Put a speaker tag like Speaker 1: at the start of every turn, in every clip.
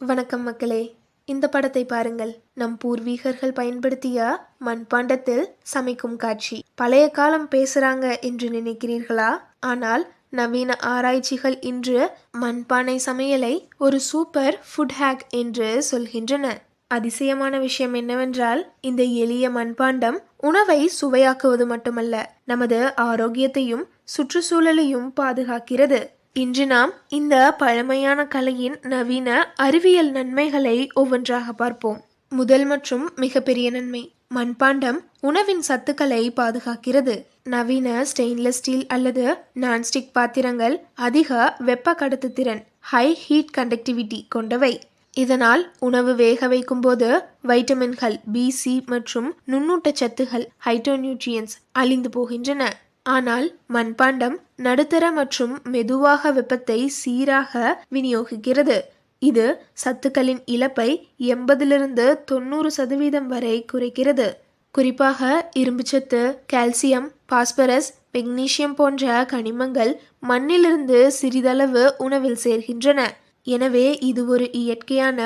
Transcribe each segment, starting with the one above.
Speaker 1: வணக்கம் மக்களே. இந்த படத்தை பாருங்கள். நம் பூர்வீகர்கள் பயன்படுத்திய மண்பாண்டத்தில் சமைக்கும் காட்சி. பழைய காலம் பேசுறாங்க என்று நினைக்கிறீர்களா? ஆனால் நவீன ஆராய்ச்சிகள் இன்று மண்பானை சமையலை ஒரு சூப்பர் ஃபுட் ஹேக் என்று சொல்கின்றன. அதிசயமான விஷயம் என்னவென்றால், இந்த எளிய மண்பாண்டம் உணவை சுவையாக்குவது மட்டுமல்ல, நமது ஆரோக்கியத்தையும் சுற்றுச்சூழலையும் பாதுகாக்கிறது. இன்று நாம் இந்த பழமையான கலையின் நவீன அறிவியல் நன்மைகளை ஒவ்வொன்றாக பார்ப்போம். முதல் மற்றும் மிகப்பெரிய நன்மை, மண்பாண்டம் உணவின் சத்துக்களை பாதுகாக்கிறது. நவீன ஸ்டெயின்லெஸ் ஸ்டீல் அல்லது நான்ஸ்டிக் பாத்திரங்கள் அதிக வெப்ப கடத்துத்திறன் ஹை ஹீட் கண்டக்டிவிட்டி கொண்டவை. இதனால் உணவு வேக வைக்கும் போது வைட்டமின்கள் B, C மற்றும் நுண்ணூட்டச்சத்துகள் ஹைட்டோநியூட்ரியன்ஸ் அழிந்து போகின்றன. ஆனால் மண்பாண்டம் நடுத்தர மற்றும் மெதுவாக வெப்பத்தை சீராக விநியோகிக்கிறது. இது சத்துக்களின் இழப்பை 80-90% வரை குறைக்கிறது. குறிப்பாக இரும்புச்சத்து, கால்சியம், பாஸ்பரஸ், மெக்னீசியம் போன்ற கனிமங்கள் மண்ணிலிருந்து சிறிதளவு உணவில் சேர்கின்றன. எனவே இது ஒரு இயற்கையான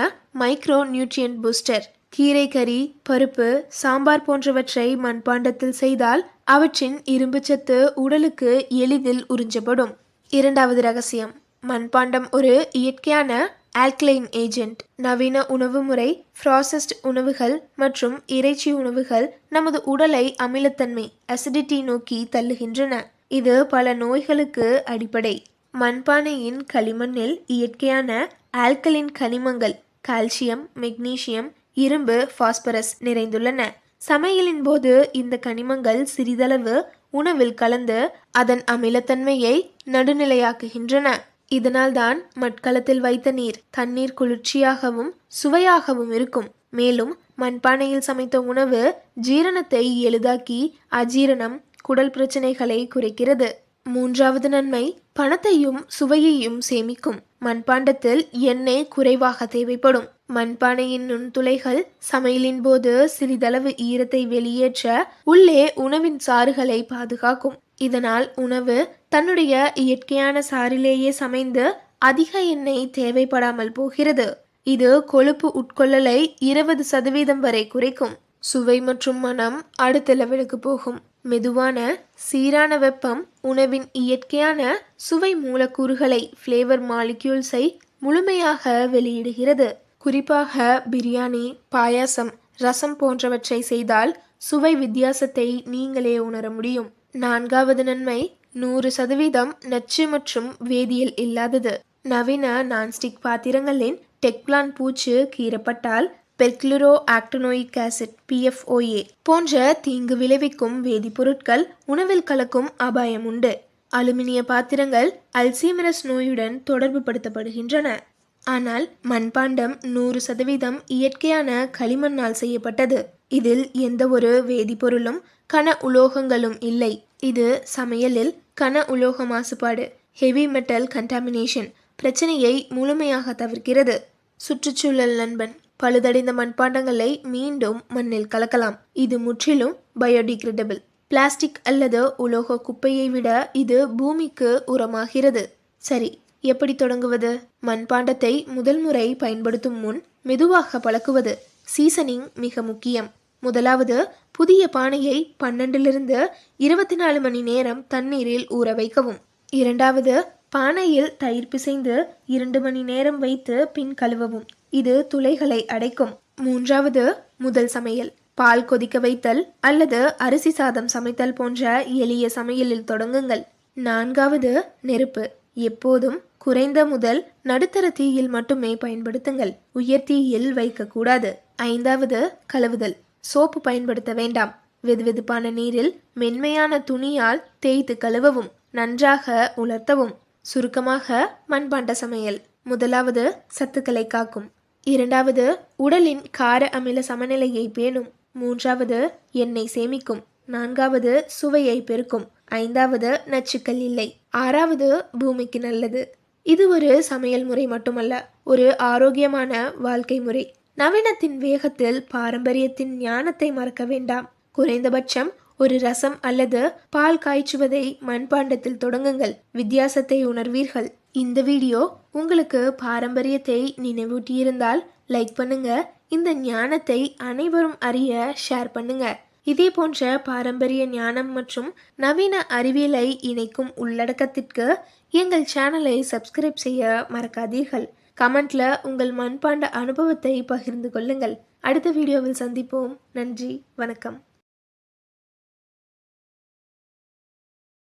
Speaker 1: மைக்ரோ நியூட்ரியன்ட் பூஸ்டர். கீரை, கறி, பருப்பு, சாம்பார் போன்றவற்றை மண்பாண்டத்தில் செய்தால் அவற்றின் இரும்புச்சத்து உடலுக்கு எளிதில் உறிஞ்சப்படும். இரண்டாவது ரகசியம், மண்பாண்டம் ஒரு இயற்கையான ஆல்கலைன் ஏஜென்ட். நவீன உணவு முறை, ப்ராசஸ்ட் உணவுகள் மற்றும் இறைச்சி உணவுகள் நமது உடலை அமிலத்தன்மை அசிடிட்டி நோக்கி தள்ளுகின்றன. இது பல நோய்களுக்கு அடிப்படை. மண்பானையின் களிமண்ணில் இயற்கையான ஆல்கலின் கனிமங்கள் கால்சியம், மெக்னீசியம், இரும்பு, பாஸ்பரஸ் நிறைந்துள்ளன. சமையலின் போது இந்த கனிமங்கள் சிறிதளவு உணவில் கலந்து அதன் அமிலத்தன்மையை நடுநிலையாக்குகின்றன. இதனால்தான் மட்கலத்தில் வைத்த தண்ணீர் குளிர்ச்சியாகவும் சுவையாகவும் இருக்கும். மேலும் மண்பானையில் சமைத்த உணவு ஜீரணத்தை எளிதாக்கி அஜீரணம், குடல் பிரச்சனைகளை குறைக்கிறது. மூன்றாவது நன்மை, பணத்தையும் சுவையையும் சேமிக்கும். மண்பாண்டத்தில் எண்ணெய் குறைவாக தேவைப்படும். மண்பானையின் நுண்துளைகள் சமையலின் போது சிறிதளவு ஈரத்தை வெளியேற்ற உள்ளே உணவின் சாறுகளை பாதுகாக்கும். இதனால் உணவு தன்னுடைய இயற்கையான சாரிலேயே சமைந்து அதிக எண்ணெய் தேவைப்படாமல் போகிறது. இது கொழுப்பு உட்கொள்ளலை 20% வரை குறைக்கும். சுவை மற்றும் மனம் அடுத்த லெவலுக்கு போகும். மெதுவான சீரான வெப்பம் உணவின் இயற்கையான சுவை மூலக்கூறுகளை ஃப்ளேவர் மாலிக்யூல்ஸை முழுமையாக வெளியிடுகிறது. குறிப்பாக பிரியாணி, பாயாசம், ரசம் போன்றவற்றை செய்தால் சுவை வித்தியாசத்தை நீங்களே உணர முடியும். நான்காவது நன்மை, 100% நச்சு மற்றும் வேதியியல் இல்லாதது. நவீன நான்ஸ்டிக் பாத்திரங்களின் டெக்ப்லான் பூச்சு கீறப்பட்டால் பெர்க்ளூரோ ஆக்டனோயிக் ஆசிட் PFOA போன்ற தீங்கு விளைவிக்கும் வேதிப்பொருட்கள் உணவில் கலக்கும் அபாயம் உண்டு. அலுமினிய பாத்திரங்கள் அல்சீமரஸ் நோயுடன் தொடர்பு படுத்தப்படுகின்றன. ஆனால் மண்பாண்டம் 100% இயற்கையான களிமண்ணால் செய்யப்பட்டது. இதில் எந்த ஒரு வேதிப்பொருளும் கன உலோகங்களும் இல்லை. இது சமையலில் கன உலோக மாசுபாடு ஹெவி மெட்டல் கண்டாமினேஷன் பிரச்சனையை முழுமையாக தவிர்க்கிறது. சுற்றுச்சூழல் நண்பன், பழுதடைந்த மண்பாண்டங்களை மீண்டும் மண்ணில் கலக்கலாம். இது முற்றிலும் பயோடிகிரேடபிள். பிளாஸ்டிக் அல்லது உலோக குப்பையை விட இது பூமிக்கு உரமாகிறது. சரி, எப்படி தொடங்குவது? மண்பாண்டத்தை முதல் முறை பயன்படுத்தும் முன் மெதுவாக பழக்குவது. சீசனிங் மிக முக்கியம். முதலாவது, புதிய பானையை 12-24 மணி நேரம் தண்ணீரில் ஊற வைக்கவும். இரண்டாவது, பானையில் தயிர் பிசைந்து 2 மணி நேரம் வைத்து பின் கழுவவும். இது துளைகளை அடைக்கும். மூன்றாவது, முதல் சமையல். பால் கொதிக்க வைத்தல் அல்லது அரிசி சாதம் சமைத்தல் போன்ற எளிய சமையலில் தொடங்குங்கள். நான்காவது, நெருப்பு. எப்போதும் குறைந்த முதல் நடுத்தர தீயில் மட்டுமே பயன்படுத்துங்கள். உயர் தீயில் வைக்கக்கூடாது. ஐந்தாவது, கழுவுதல். சோப்பு பயன்படுத்த வேண்டாம். வெதுவெதுப்பான நீரில் மென்மையான துணியால் தேய்த்து கழுவவும். நன்றாக உலர்த்தவும். சுருக்கமாக, மண்பாண்ட சமையல். முதலாவது, சத்துக்களை காக்கும். இரண்டாவது, உடலின் கார அமில சமநிலையை பேணும். மூன்றாவது, எண்ணெய் சேமிக்கும். நான்காவது, சுவையை பெருக்கும். ஐந்தாவது, நச்சுக்கள் இல்லை. ஆறாவது, பூமிக்கு நல்லது. இது ஒரு சமையல் முறை மட்டுமல்ல, ஒரு ஆரோக்கியமான வாழ்க்கை முறை. நவீனத்தின் வேகத்தில் பாரம்பரியத்தின் ஞானத்தை மறக்க வேண்டாம். குறைந்தபட்சம் ஒரு ரசம் அல்லது பால் காய்ச்சுவதை மண்பாண்டத்தில் தொடங்குங்கள். வித்தியாசத்தை உணர்வீர்கள். இந்த வீடியோ உங்களுக்கு பாரம்பரியத்தை நினைவூட்டியிருந்தால் லைக் பண்ணுங்க. இந்த ஞானத்தை அனைவரும் அறிய ஷேர் பண்ணுங்க. இதே போன்ற பாரம்பரிய ஞானம் மற்றும் நவீன அறிவியலை இணைக்கும் உள்ளடக்கத்திற்கு எங்கள் சேனலை சப்ஸ்கிரைப் செய்ய மறக்காதீர்கள். கமெண்ட்ல உங்கள் மண்பாண்ட அனுபவத்தை பகிர்ந்து கொள்ளுங்கள். அடுத்த வீடியோவில் சந்திப்போம். நன்றி, வணக்கம்.